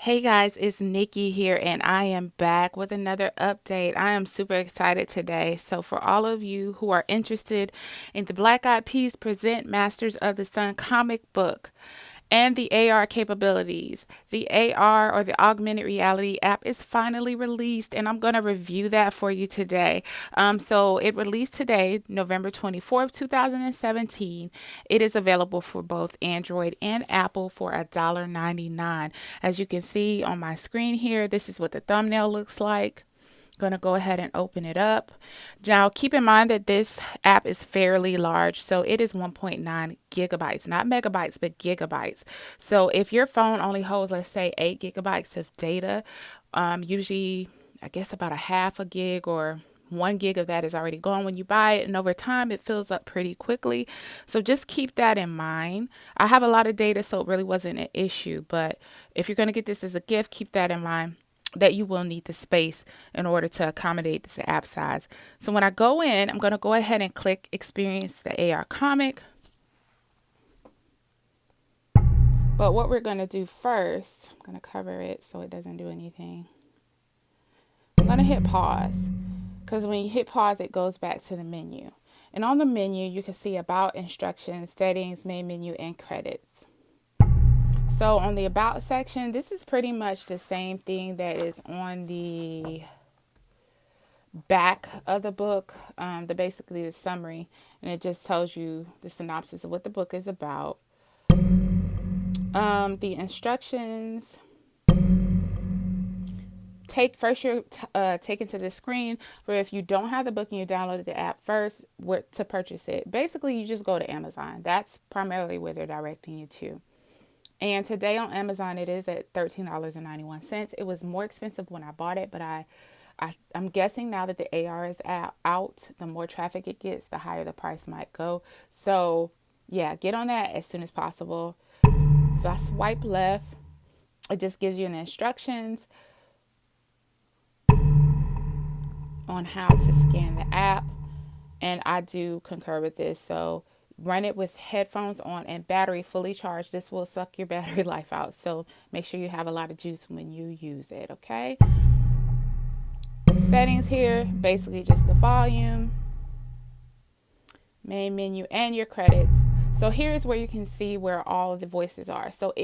Hey guys, it's Nikki here, and I am back with another update. I am super excited today. So, for all of you who are interested in the Black Eyed Peas Present Masters of the Sun comic book and the AR capabilities, the AR or the Augmented Reality app is finally released, and I'm going to review that for you today. So, it released today, November 24th, 2017. It is available for both Android and Apple for $1.99. As you can see on my screen here, this is what the thumbnail looks like. Going to go ahead and open it up. Now, keep in mind that this app is fairly large. So it is 1.9 gigabytes, not megabytes, but gigabytes. So if your phone only holds, let's say, 8 gigabytes of data, usually, I guess about a half a gig or 1 gig of that is already gone when you buy it, and over time it fills up pretty quickly. So just keep that in mind. I have a lot of data, so it really wasn't an issue. But if you're going to get this as a gift, keep that in mind that you will need the space in order to accommodate this app size. So when I go in, I'm going to go ahead and click experience the AR comic. But what we're going to do first, I'm going to cover it so it doesn't do anything. I'm going to hit pause because when you hit pause, it goes back to the menu. And on the menu, you can see about, instructions, settings, main menu, and credits. So on the about section, this is pretty much the same thing that is on the back of the book, basically the summary, and it just tells you the synopsis of what the book is about. The instructions. You're taken to the screen where if you don't have the book and you downloaded the app first, where to purchase it. Basically, you just go to Amazon. That's primarily where they're directing you to. And today on Amazon, it is at $13.91. It was more expensive when I bought it, but I'm guessing now that the AR is out, the more traffic it gets, the higher the price might go. So yeah, get on that as soon as possible. If I swipe left, it just gives you the instructions on how to scan the app. And I do concur with this. So run it with headphones on and battery fully charged. This will suck your battery life out. So make sure you have a lot of juice when you use it, okay? Settings here, basically just the volume, main menu, and your credits. So here's where you can see where all of the voices are. So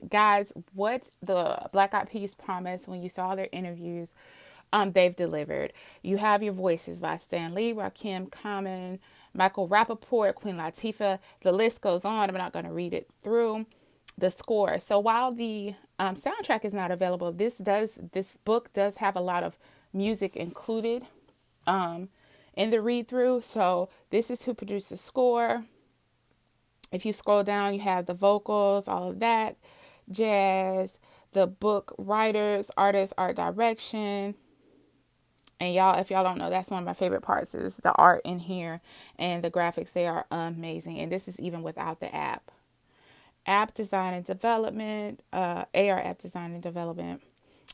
guys, what the Black Eyed Peas promised when you saw their interviews, they've delivered. You have your voices by Stan Lee, Rakim, Common, Michael Rappaport, Queen Latifah. The list goes on. I'm not going to read it through. The score. So while the soundtrack is not available, this book does have a lot of music included in the read through. So this is who produced the score. If you scroll down, you have the vocals, all of that, jazz, the book writers, artists, art direction. And y'all, if y'all don't know, that's one of my favorite parts is the art in here and the graphics. They are amazing. And this is even without the app. App design and development, AR app design and development.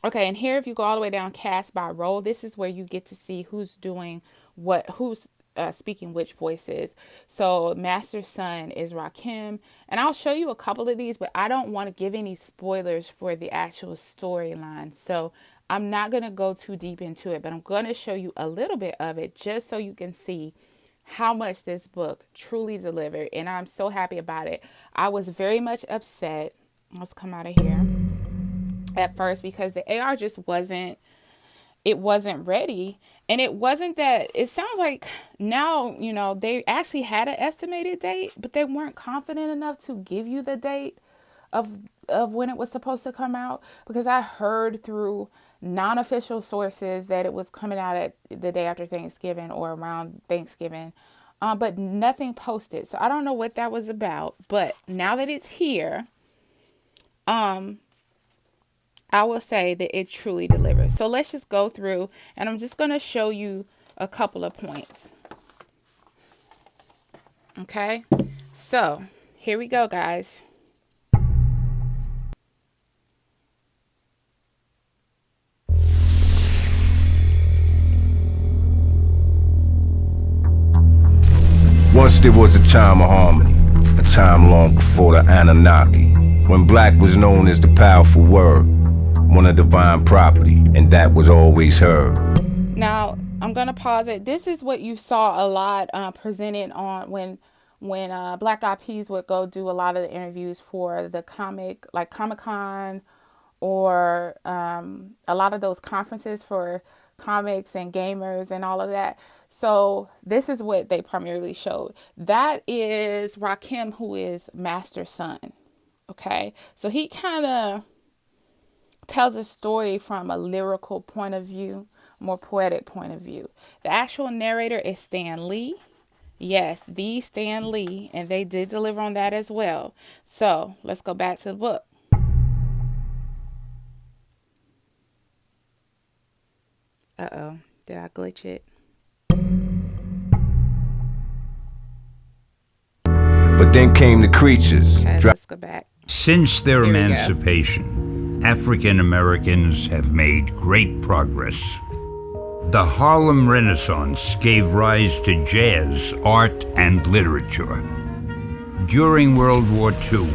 Okay, and here if you go all the way down, cast by role, this is where you get to see who's doing what, who's speaking which voices. So Master Son is Rakim, and I'll show you a couple of these, but I don't want to give any spoilers for the actual storyline. So I'm not going to go too deep into it, but I'm going to show you a little bit of it just so you can see how much this book truly delivered, and I'm so happy about it. I was very much upset. Let's come out of here at first because the AR just wasn't ready, and it wasn't that it sounds like now, they actually had an estimated date, but they weren't confident enough to give you the date of when it was supposed to come out, because I heard through non-official sources that it was coming out at the day after Thanksgiving or around Thanksgiving, but nothing posted. So I don't know what that was about, but now that it's here, I will say that it truly delivers. So let's just go through, and I'm just going to show you a couple of points. Okay, so here we go, guys. Once there was a time of harmony, a time long before the Anunnaki. when black was known as the powerful word, one of divine property, and that was always heard. Now, I'm going to pause it. This is what you saw a lot presented on when Black Eyed Peas would go do a lot of the interviews for the like Comic-Con, or a lot of those conferences for comics and gamers and all of that. So this is what they primarily showed. That is Rakim, who is Master's son. Okay, so he kind of tells a story from a lyrical point of view, more poetic point of view. The actual narrator is Stan Lee. Yes, the Stan Lee, and they did deliver on that as well. So let's go back to the book. Uh-oh, did I glitch it? But then came the creatures. Okay, let's go back. Since their emancipation, African Americans have made great progress. The Harlem Renaissance gave rise to jazz, art, and literature. During World War II,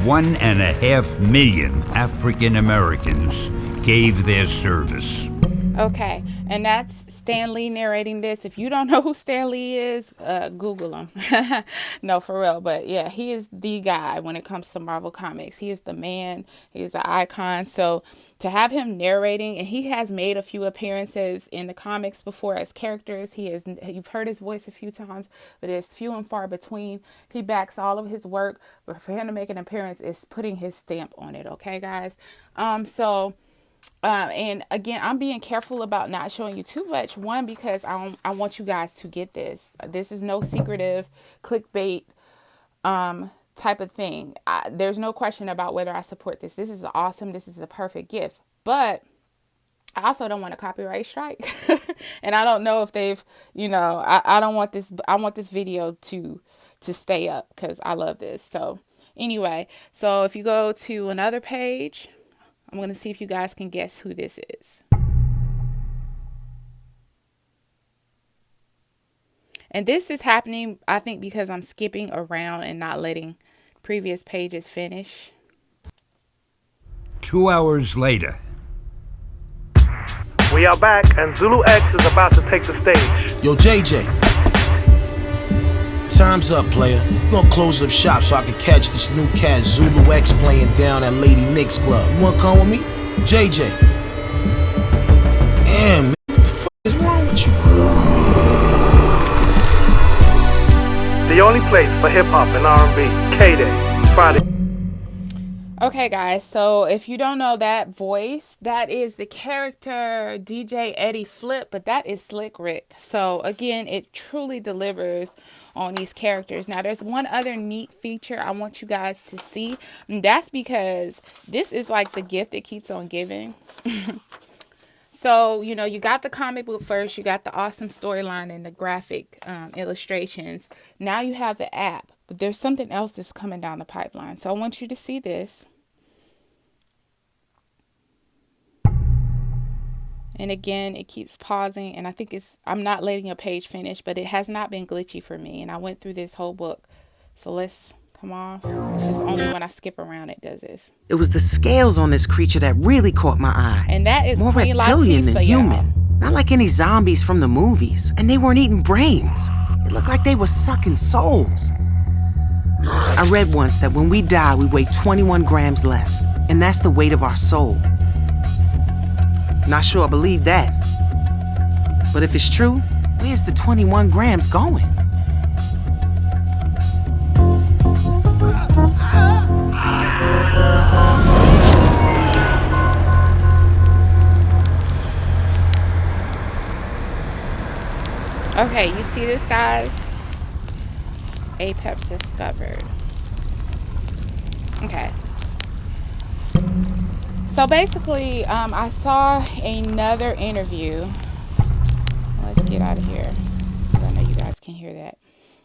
1.5 million African Americans gave their service. Okay, and that's Stan Lee narrating this. If you don't know who Stan Lee is, Google him. No, for real. But yeah, he is the guy when it comes to Marvel Comics. He is the man. He is an icon. So to have him narrating, and he has made a few appearances in the comics before as characters. You've heard his voice a few times, but it's few and far between. He backs all of his work, but for him to make an appearance is putting his stamp on it. Okay, guys. And again, I'm being careful about not showing you too much. One, because I want you guys to get this. This is no secretive clickbait type of thing. There's no question about whether I support this. This is awesome. This is a perfect gift. But I also don't want a copyright strike. And I don't know if they've, I don't want this. I want this video to stay up because I love this. So anyway, so if you go to another page, I'm going to see if you guys can guess who this is. And this is happening, I think, because I'm skipping around and not letting previous pages finish. 2 hours later. We are back, and Zulu X is about to take the stage. Yo, JJ. Time's up, player. You gonna close up shop so I can catch this new cat Zulu X playing down at Lady Nick's club. You wanna come with me? JJ. Damn, man. What the fuck is wrong with you? The only place for hip-hop and R&B. K-Day. Friday. Okay, guys, so if you don't know that voice, that is the character DJ Eddie Flip, but that is Slick Rick. So again, it truly delivers on these characters. Now, there's one other neat feature I want you guys to see. And that's because this is like the gift that keeps on giving. So, you got the comic book first, you got the awesome storyline and the graphic illustrations. Now you have the app. But there's something else that's coming down the pipeline. So I want you to see this. And again, it keeps pausing. And I think I'm not letting a page finish, but it has not been glitchy for me. And I went through this whole book. So let's come on. It's just only when I skip around it does this. It was the scales on this creature that really caught my eye. And that is more Queen reptilian Latifah, than human. Not like any zombies from the movies. And they weren't eating brains. It looked like they were sucking souls. I read once that when we die, we weigh 21 grams less, and that's the weight of our soul. Not sure I believe that. But if it's true, where's the 21 grams going? Okay, you see this, guys? APEP discovered. Okay. So basically, I saw another interview. Let's get out of here. I know you guys can hear that.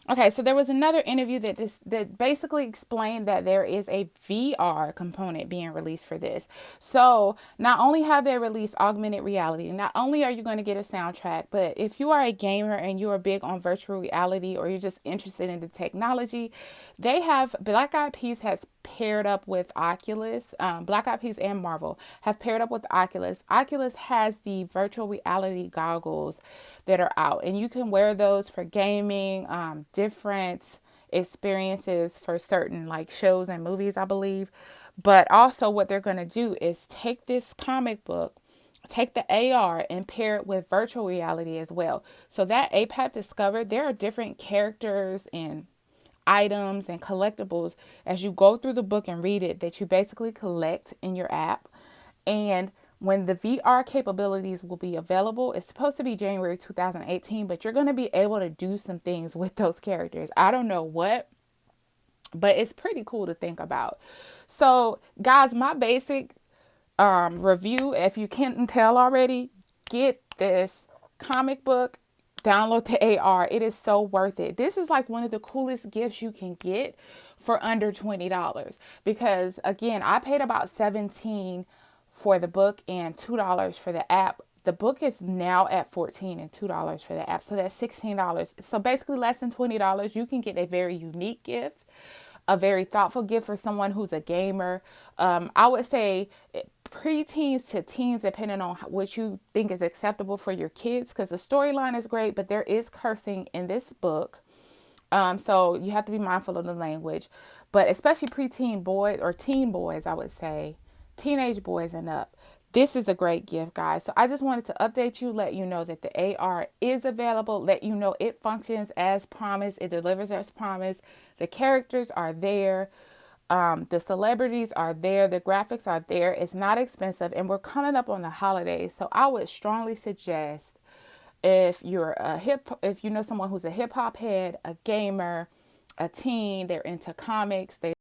Okay, so there was another interview that basically explained that there is a VR component being released for this. So not only have they released augmented reality, not only are you going to get a soundtrack, but if you are a gamer and you are big on virtual reality or you're just interested in the technology, Black Eyed Peas has paired up with Oculus. Black Eyed Peas and Marvel have paired up with Oculus. Oculus has the virtual reality goggles that are out, and you can wear those for gaming, different experiences for certain like shows and movies, I believe. But also, what they're going to do is take this comic book, take the AR and pair it with virtual reality as well. So that APAP discovered, there are different characters and items and collectibles as you go through the book and read it that you basically collect in your app. And when the VR capabilities will be available, it's supposed to be January 2018, but you're going to be able to do some things with those characters. I don't know what, but it's pretty cool to think about. So, guys, my basic review, if you can't tell already, get this comic book, download the AR. It is so worth it. This is like one of the coolest gifts you can get for under $20 because again, I paid about $17 for the book and $2 for the app. The book is now at $14 and $2 for the app, so that's $16. So basically less than $20, you can get a very unique gift, a very thoughtful gift for someone who's a gamer. I would say preteens to teens, depending on what you think is acceptable for your kids, because the storyline is great, but there is cursing in this book. So you have to be mindful of the language, but especially preteen boys or teen boys, I would say, teenage boys and up. This is a great gift, guys. So I just wanted to update you, let you know that the AR is available, let you know it functions as promised, it delivers as promised. The characters are there. The celebrities are there. The graphics are there. It's not expensive, and we're coming up on the holidays. So I would strongly suggest if you know someone who's a hip hop head, a gamer, a teen, they're into comics, they